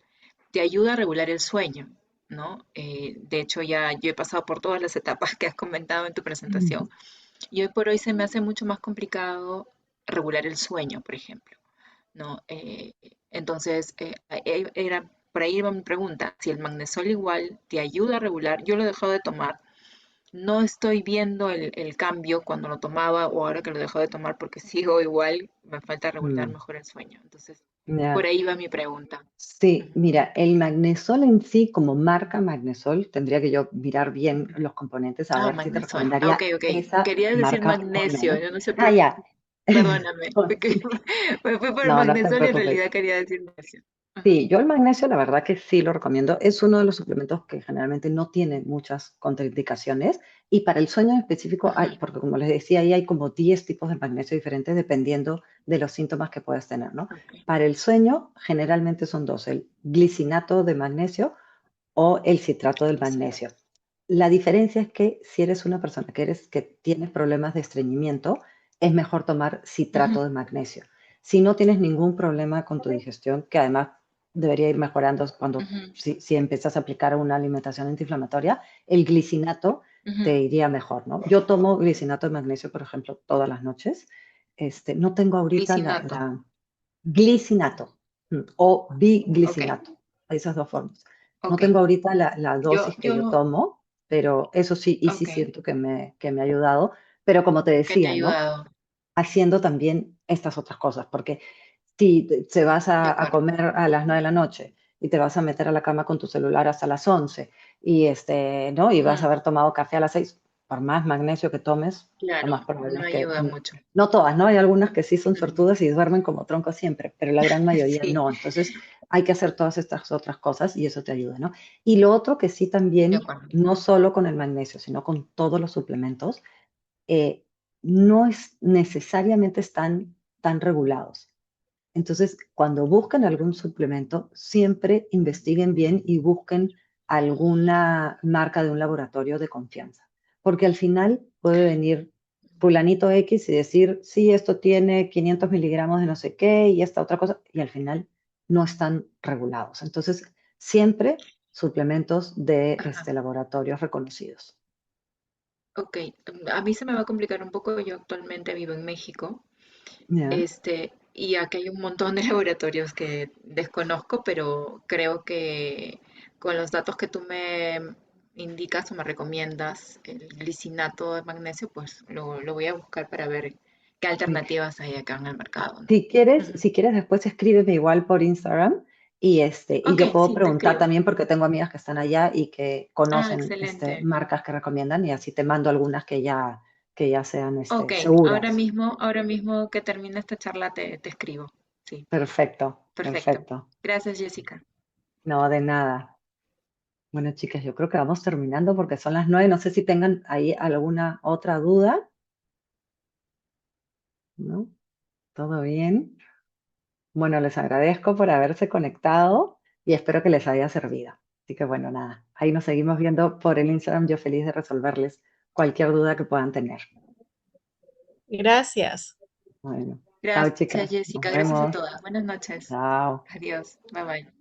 te ayuda a regular el sueño, ¿no? De hecho, ya yo he pasado por todas las etapas que has comentado en tu presentación y hoy por hoy se me hace mucho más complicado regular el sueño, por ejemplo, ¿no? Entonces, era, por ahí iba mi pregunta, si el magnesol igual te ayuda a regular, yo lo he dejado de tomar, no estoy viendo el cambio cuando lo tomaba o ahora que lo dejo de tomar porque sigo igual, me falta regular Mm, mejor el sueño. Entonces, por ya. ahí va mi pregunta. Sí, Ujú, mira, el magnesol en sí, como marca magnesol, tendría que yo mirar bien ujú. los componentes a Ah, ver si te magnesol. Ah, ok, recomendaría ok. esa Quería decir marca o no, magnesio, ¿no? yo no sé Ah, por, ya. perdóname, porque me fui por el No, no te magnesol y en preocupes. realidad quería decir magnesio. Ajá, Sí, yo el magnesio la verdad que sí lo recomiendo. Es uno de los suplementos que generalmente no tiene muchas contraindicaciones y para el sueño en específico hay, ajá, porque como les decía, ahí hay como 10 tipos de magnesio diferentes dependiendo de los síntomas que puedas tener, ¿no? ok, Para el sueño generalmente son dos, el glicinato de magnesio o el citrato del magnesio. glicinato. La diferencia es que si eres una persona que tienes problemas de estreñimiento, es mejor tomar Ujú, citrato de magnesio. Si no tienes ningún problema con tu digestión, que además debería ir mejorando cuando ujú, si empiezas a aplicar una alimentación antiinflamatoria, el glicinato ujú. te iría mejor, ¿no? Yo tomo glicinato de magnesio, por ejemplo, todas las noches. No tengo ahorita Glicinato. glicinato o Ok, biglicinato, esas dos formas. No ok. tengo ahorita la Yo, dosis que yo yo, tomo, pero eso sí, y sí ok, siento que me ha ayudado. Pero como te ¿qué te ha decía, ¿no? ayudado? Haciendo también estas otras cosas, porque si te vas De a acuerdo. comer a las 9 de la noche y te vas a meter a la cama con tu celular hasta las 11 y, ¿no? Y vas a Ujú. haber tomado café a las 6 por más magnesio que tomes, lo Claro, más probable no es que, ayuda mucho. no todas, ¿no? Hay algunas que sí son Ujú. suertudas y duermen como troncos siempre, pero la gran mayoría Sí, no. Entonces hay que hacer todas estas otras cosas y eso te ayuda, ¿no? Y lo otro que sí de también, acuerdo. no solo con el magnesio, sino con todos los suplementos, eh, no es necesariamente están tan regulados. Entonces, cuando busquen algún suplemento, siempre investiguen bien y busquen alguna marca de un laboratorio de confianza, porque al final puede venir fulanito X y decir, sí, esto tiene 500 miligramos de no sé qué y esta otra cosa, y al final no están regulados. Entonces, siempre suplementos de Ajá, laboratorios reconocidos. ok. A mí se me va a complicar un poco. Yo actualmente vivo en México, ¿Ya? y aquí hay un montón de laboratorios que desconozco, pero creo que con los datos que tú me indicas o me recomiendas, el glicinato de magnesio, pues lo voy a buscar para ver qué Sí. alternativas hay acá en el mercado, ¿no? Si quieres, Ujú. si quieres después escríbeme igual por Instagram y Ok, yo puedo sí, te preguntar escribo. también porque tengo amigas que están allá y que Ah, conocen excelente. marcas que recomiendan y así te mando algunas que ya sean Ok, seguras. ahora mismo que termine esta charla te escribo. Sí, Perfecto, perfecto. perfecto. Gracias, Jessica. No, de nada. Bueno, chicas, yo creo que vamos terminando porque son las 9. No sé si tengan ahí alguna otra duda, ¿no? ¿Todo bien? Bueno, les agradezco por haberse conectado y espero que les haya servido. Así que bueno, nada, ahí nos seguimos viendo por el Instagram. Yo feliz de resolverles cualquier duda que puedan tener. Gracias. Bueno, chao Gracias, chicas, nos Jessica. Gracias a vemos. todas. Buenas noches. Chao. Adiós. Bye bye.